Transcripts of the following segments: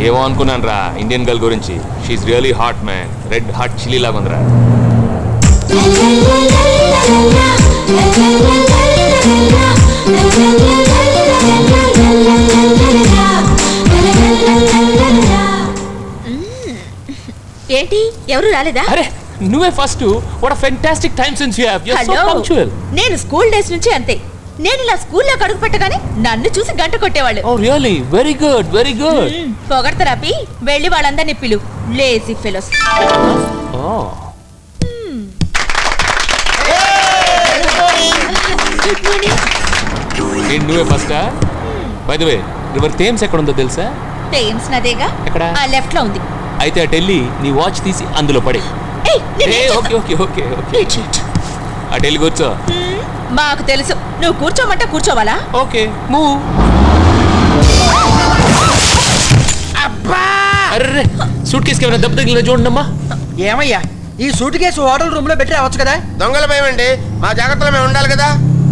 ఏమో అనుకున్నాను రా ఇండియన్ గర్ల్ గురించి. She is really hot man. Red hot chilli లాగా ఉందిరా. ఏంటి ఎవరు రాలేదా? అరే నువ్వే first. What a fantastic time since you have. You are so punctual. నేను స్కూల్ డేస్ నుంచి అంతే. నేను ఇలా స్కూల్లో అడుగు పెట్టగానే నన్ను చూసి గంట కొట్టేవాళ్ళు. Oh really? Very good very good. పొగడతరాపి వెళ్ళి వాళ్ళందరినీ పిలు. Lazy fellows. నువ్వే ఫస్టా? By the way river Thames ఎక్కడ ఉందో తెలుసా? థేమ్స్ నదేగా. ఎక్కడ? ఆ లెఫ్ట్ లో ఉంది. అయితే అటు వెళ్ళి నీ వాచ్ తీసి అందులో పడే. ఓకే ఓకే ఓకే ఓకే అటు వెళ్ళి కూర్చో. మాకు తెలుసు నువ్వు కూర్చోమంటే కూర్చోవాలా? Okay move. అర్రే సూట్ కేసుకి ఏమైనా దెబ్బ తగిలినా చూడండమ్మా. ఏమయ్యా ఈ సూట్ కేసు హోటల్ రూమ్ లో పెట్టి రావచ్చు కదా. దొంగల భయం అండి, మా జాగ్రత్తలో మేము ఉండాలి కదా.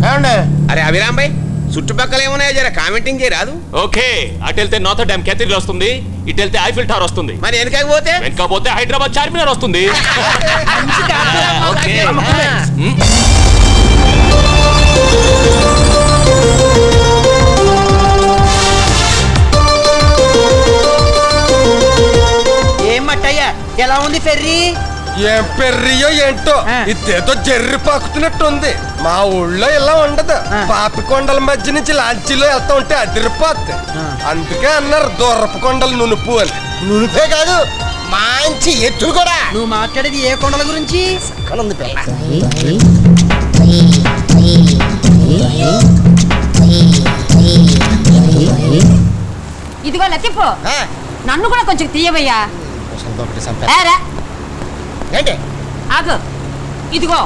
ఏమండి? అరే అభిరామ్ భాయ్, చుట్టుపక్కల ఏమున్నాయో జర కామెంటింగ్ చేయరాదు? ఓకే అటు వెళ్తే నార్త్ డ్యామ్ క్యాథీడ్రల్ వస్తుంది, ఇటు వెళ్తే ఐఫిల్ టవర్ వస్తుంది, మరి వెనకపోతే వెనకపోతే హైదరాబాద్ చార్మినార్ వస్తుంది. ఏం మట్టయ్యా ఎలా ఉంది ఫెర్రీ? ఏం పెర్రియో ఏంటో ఇదేదో జర్రి పాకుతున్నట్టుంది. మా ఊళ్ళో ఇలా ఉండదు. పాపి కొండల మధ్య నుంచి లాంచీలో వెళ్తా ఉంటే అదిరిపోద్ది. అందుకే అన్నారు దూరపు కొండలు నునుపు అని. నునిపే కాదు, మంచి ఎత్తులు కూడా. నువ్వు మాట్లాడేది ఏ కొండల గురించి? ఇదిగో లతిపో, నన్ను కూడా కొంచెం తీయవయ్యా. ఏంటి? ఆగు. ఇదిగో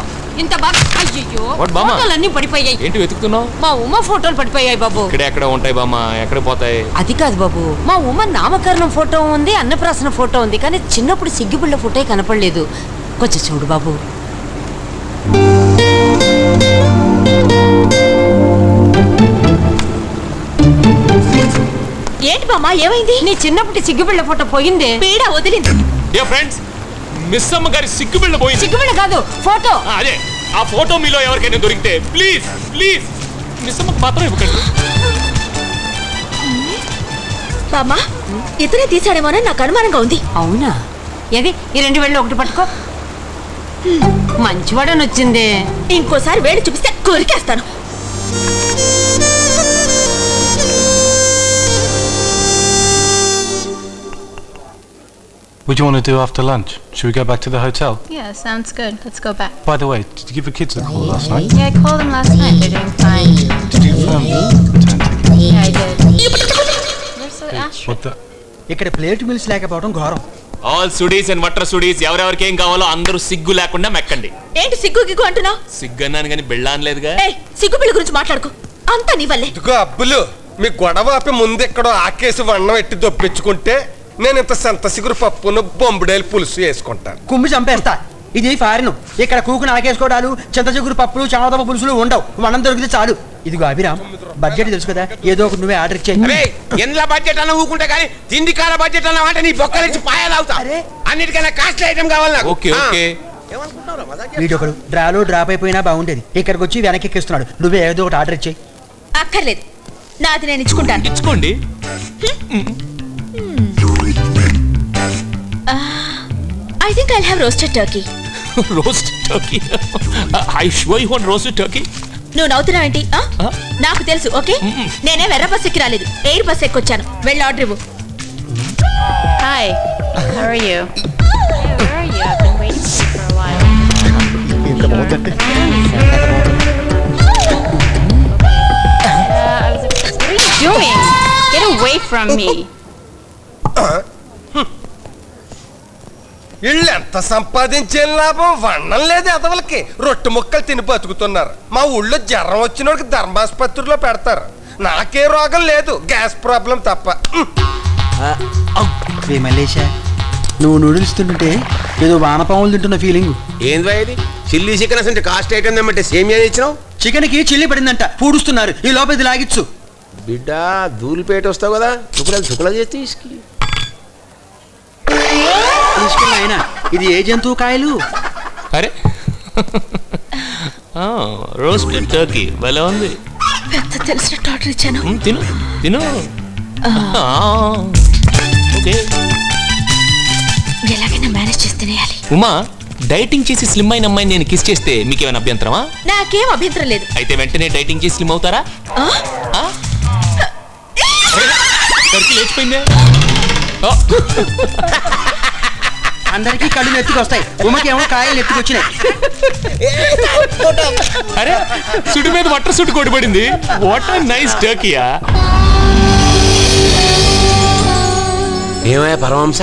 ఇంత బాగా. అయ్యో ఫోటోలన్నీ పడిపోయాయి. ఏంటి వెతుకుతున్నావు? మా ఉమ్మ ఫోటోలు పడిపోయాయి బాబు. ఇక్కడ ఎక్కడ ఉంటాయి బామ్మ, ఎక్కడ పోతాయి? అది కాదు బాబు, మా ఉమ్మ నామకరణం ఫోటో ఉంది, అన్నప్రాసన ఫోటో ఉంది, కానీ చిన్నప్పుడు సిగ్గుపిల్ల ఫోటో కనపడలేదు. కొంచెం చూడు బాబు. ఏంటి బామ్మ ఏమైంది? నీ చిన్నప్పటి సిగ్గుపిల్ల ఫోటో పోయిందే. పీడ వదిలింది. డియర్ ఫ్రెండ్స్, మిస్ అమ్మ గారి సిగ్గుబిళ్ళ పోయింది. సిగ్గుపిల్ల కాదు ఫోటో. అదే ఆ ఫోటో మీలో ఎవరికైనా దొరికితే ప్లీజ్ ప్లీజ్ మిస్ అమ్మకి మాత్రం ఇవ్వకండి. బామ్మ ఇతనే తీసాడేమోనని నాకు అనుమానంగా ఉంది. అవునా? ఏది ఈ 2 వేళ్ళు ఒకటి పట్టుకో. మంచివాడని వచ్చిందే. ఇంకోసారి వేడి చూపిస్తే కొరికేస్తాను. What do you want to do after lunch? Should we go back to the hotel? Yeah, sounds good. Let's go back. By the way, did you give the kids a call last night? Yeah, I called them last night. They're doing fine. Did you confirm return ticket? Yeah, I did. They're so ashy. What the? ఇక్కడ plate mills లేకపోవడం ఘోరం. All సుడీస్ and water సుడీస్ ఎవరెవరికి ఏం కావాలో అందరూ సిగ్గు లేకుండా మెక్కండి. ఏంటి సిగ్గు గిగ్గు అంటున్నావు? సిగ్గు అన్నాను కానీ బిళ్ళ అనలేదుగా. సిగ్గు పిల్ల గురించి మాట్లాడుకో, అంతా నీ వల్లే. ఇదిగో అబ్బులు, మీ గొడవ ఆపి ముందెక్కడో ఆకేసి వన్నం ఎట్టి దొప్పించుకుంటే నేను ఇంత సంత సిగురు పప్పును బొంబుడేలు పులుసు వేసుకుంటాను. కుమ్మి చంపేస్తా. ఇది ఫారిన్. ఇక్కడ కూకుని ఆకేసుకోవడాలు, చింత చిగురు పప్పులు, చామదమ్మ పులుసులు ఉండవు. వనం దొరికితే చాలు. ఇదిగో అభిరామ్, బడ్జెట్ తెలుసు కదా, ఏదో ఒకటి నువ్వే ఆర్డర్ ఇచ్చేయి. ఎండ్ల బడ్జెట్ అన్న ఊకుంటే కానీ తిండి కాల బడ్జెట్ అన్న అంటే నీ బొక్కల నుంచి పాయాలు అవుతా. అన్నిటికన్నా కాస్ట్లీ ఐటమ్ కావాలి నాకు. Okay okay. వీడొకడు డ్రాలో డ్రాప్ అయిపోయినా బాగుండేది. ఇక్కడికి వచ్చి వెనక్కి ఎక్కిస్తున్నాడు. నువ్వే ఏదో ఒకటి ఆర్డర్ ఇచ్చేయి. అక్కర్లేదు, నాది నేను ఇచ్చుకుంటాను. ఇచ్చుకోండి. I think I'll have roasted turkey. Roasted turkey? I sure you want roasted turkey? నువ్వు నవ్వుతున్నావేంటి? నాకు తెలుసు. ఓకే, నేనే ఎర్ర బస్ ఎక్కి రాలేదు, ఎయిర్ బస్ ఎక్కొచ్చాను. వెళ్ళి ఆర్డర్ ఇవ్వు. Hi. How are you? Hey, where are you? I've been waiting for you for a while. What are you doing? Get away from me. వీళ్ళు ఎంత సంపాదించేం లాభం? వన్నం లేదు ఎదవలకి. రొట్టె ముక్కలు తిని బతుకుతున్నారు. మా ఊళ్ళో జ్వరం వచ్చిన వాడికి ధర్మాసుపత్రిలో పెడతారు. నాకే రోగం లేదు, గ్యాస్ ప్రాబ్లం తప్ప. మల్లేషా, నువ్వు నూడిల్స్ తింటుంటే ఏదో వానపాములు తింటున్న ఫీలింగ్. ఏంది ఇది? చిల్లీ చికెన్ అంటే కాస్ట్ ఐటమ్ ఏమంటే సేమియా ఇచ్చినావు. చికెన్ కి చిల్లి పడిందంట, పూడుస్తున్నారు. ఈ లోపల ఇది లాగిచ్చు. బిడ్డ ధూళిపేట వస్తావు కదా, చుక్కలు చేసి తీసుకి. తీసుకెళ్ళి ఆయన ఇది ఏ జంతువు కాయలు? అరే రోస్టెడ్ టర్కీ భలే ఉంది. పెద్ద తెలిసినట్టు ఆర్డర్ ఇచ్చాను. తిను తిను. ఓకే, ఎలాగైనా మేనేజ్ చేసి తినేయాలి. ఉమా, డైటింగ్ చేసి స్లిమ్ అయిన అమ్మాయిని నేను కిస్ చేస్తే మీకేమైనా అభ్యంతరమా? నాకేం అభ్యంతరం లేదు. అయితే వెంటనే డైటింగ్ చేసి స్లిమ్ అవుతారా? ఆ? టర్కీ లేచిపోయిందే. అందరికీ కళ్ళు నెత్తికి వస్తాయి, ఉమకి ఏమో కాయలు నెత్తికి వచ్చినాయి. అరే సుడి మీద వాటర్ సుడి కొట్టుబడింది. వాట్ a నైస్ టర్కీయా. ఏమయ్యా పరమహంస,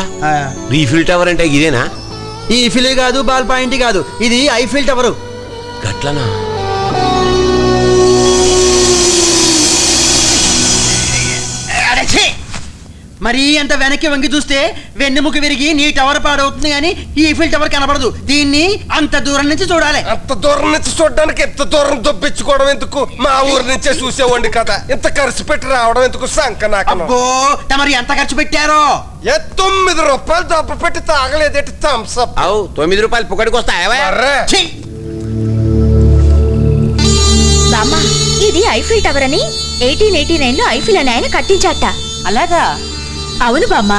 రీఫిల్ టవర్ అంటే ఇదేనా? ఈ ఈఫిల్ కాదు, బాల్ పాయింట్ కాదు, ఇది ఐఫిల్ టవర్. గట్లనా? మరి అంత వెనక్కి వంగి చూస్తే వెన్నెముక విరిగి నీ టవర్ పాడవుతుంది కానీ ఈ ఈఫిల్ టవర్ కనపడదు. దీన్ని అంత దూరం నుంచి చూడాలి. అంత దూరం నుంచి చూడడానికి ఎంత దూరం దొప్పించుకోవడం ఎందుకు? మా ఊరు నుంచే చూసేవాడి కదా, ఇంత ఖర్చు పెట్టి రావడం ఎందుకు? సంక నాకు. అబ్బో, తమరు ఎంత ఖర్చు పెట్టారో? 9 రూపాయలు దొప్ప పెట్టి తాగలేదేటి థమ్స్అప్? అవు 9 రూపాయలు పొగడికి వస్తాయా? ఛీ! బామ్మ, ఇది ఐఫిల్ టవర్ అని 1889 లో ఐఫిల్ అని ఆయన కట్టించాట. అలాగా? అవును బామ్మ.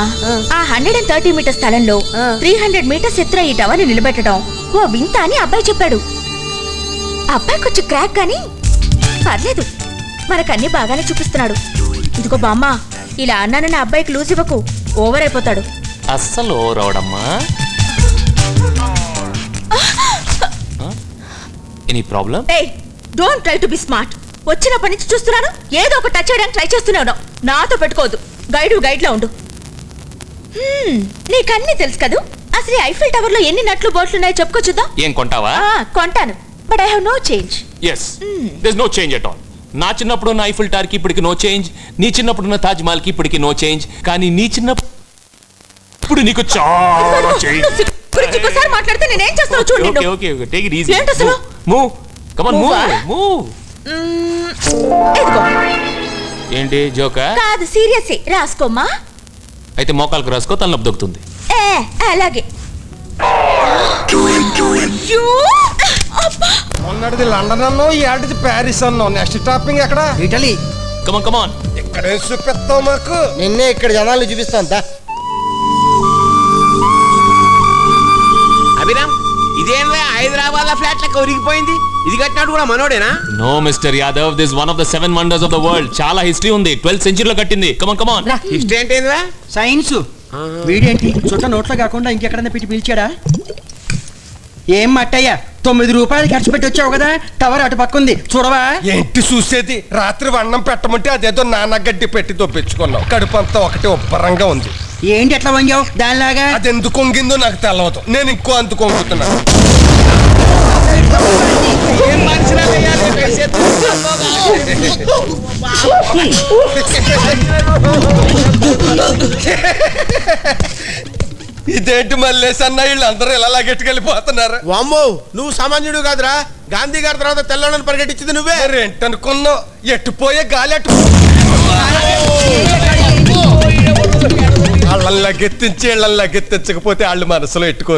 ఆ 130 మీటర్ స్థలంలో 300 మీటర్స్ ఎత్తున ఈ టవర్ ని నిలబెట్టడం ఓ వింత అని అబ్బాయి చెప్పాడు. అబ్బాయి కొంచెం క్రాక్ కానీ పర్లేదు, మనకన్నీ బాగానే చూపిస్తున్నాడు. ఇదిగో బామ్మ, ఇలా అన్నానన్న అబ్బాయికి లూజ్ ఇవ్వకు, ఓవర్ అయిపోతాడు. అస్సలు రావడమ్మా. Any problem? ఏయ్, don't try to be smart. వచ్చినప్పటి నుంచి చూస్తున్నాను ఏదో ఒక టచ్ చేయడానికి ట్రై చేస్తున్నావు. నాతో పెట్టుకోవద్దు, గైడ్ లా ఉండు. నీకన్నీ తెలుసు కదూ. అసలు ఐఫిల్ టవర్ లో ఎన్ని నట్లు బోట్లు ఉన్నాయో చెప్పుకో చూద్దాం. ఏం కొంటావా? కొంటాను, but I have no change. Yes, there is no change at all. నా చిన్నప్పుడు ఉన్న ఐఫిల్ టవర్ కి ఇప్పటికి నో చేంజ్. నీ చిన్నప్పుడు ఉన్న తాజ్ మహల్ కి ఇప్పటికి నో చేంజ్. కానీ నీ చిన్నప్పుడు నీకు చాలా చేంజ్. ఒకసారి మాట్లాడితే నేనేం చేస్తాను చూడండి. Okay okay okay, take it easy. ఏంటి అసలు? Move, come on, move move. ఇదిగో. ఏంటి జోకా? కాదు, సీరియస్. రాసుకోమ్మా. అయితే మోకాలకు రాసుకో, తలనొప్పి దొక్కుతుంది. అలాగే. మొన్నటిది లండన్ అన్నో, ఈ ఆటిది ప్యారిస్ అన్నో. నెక్స్ట్ టాపింగ్ ఎక్కడ? Italy. Come on come on. ఇక్కడే చూపిస్తావు మాకు. నిన్నే ఇక్కడ జనాలు చూపిస్తాంతా. అభిరామ్, ఇదేనా హైదరాబాద్ ఫ్లాట్ లెక్క ఒరిగిపోయింది? ఇది కట్టినాడు కూడా మనోడేనా? No mister Yadav, this one of the 7 wonders of the world. చాలా హిస్టరీ ఉంది. 12th సెంచరీలో కట్టింది. Come on come on. History అంటే ఏందిరా? సైన్స్. వీడేంటి చుట్ట నోట్లో కాకుండా ఇంకెక్కడన్నా పెట్టి పిలిచాడా? ఏం మట్టయ్యా, 9 రూపాయలు ఖర్చు పెట్టి వచ్చావు కదా, టవర్ అటు పక్కుంది చూడవా? ఏంటి చూసేది? రాత్రి వన్నం పెట్టమంటే అదేదో నానగడ్డి పెట్టి దొప్పించుకున్నావు. కడుపు అంతా ఒకటి ఉబ్బరంగా ఉంది. ఏంటి ఎట్లా వంగావు దానిలాగా? అది ఎందుకు వంగిందో నాకు తెలవదు. నేను ఇంకో అందుకు వంగుతున్నాను. ఇదేంటి మల్లేసన్న, వీళ్ళందరూ ఇలా లాగెట్టుకెళ్ళిపోతున్నారు? వామ్మో, నువ్వు సామాన్యుడు కాదురా. గాంధీ గారి తర్వాత తెల్లని పరిగెట్టించింది నువ్వే. ఏంటనుకున్నావు? ఎట్టుపోయే గాలి అటు. వాళ్ళని లగ్గెత్తించి వీళ్ళని లగ్గెత్తించకపోతే వాళ్ళు మనసులో ఎట్టుకోరు.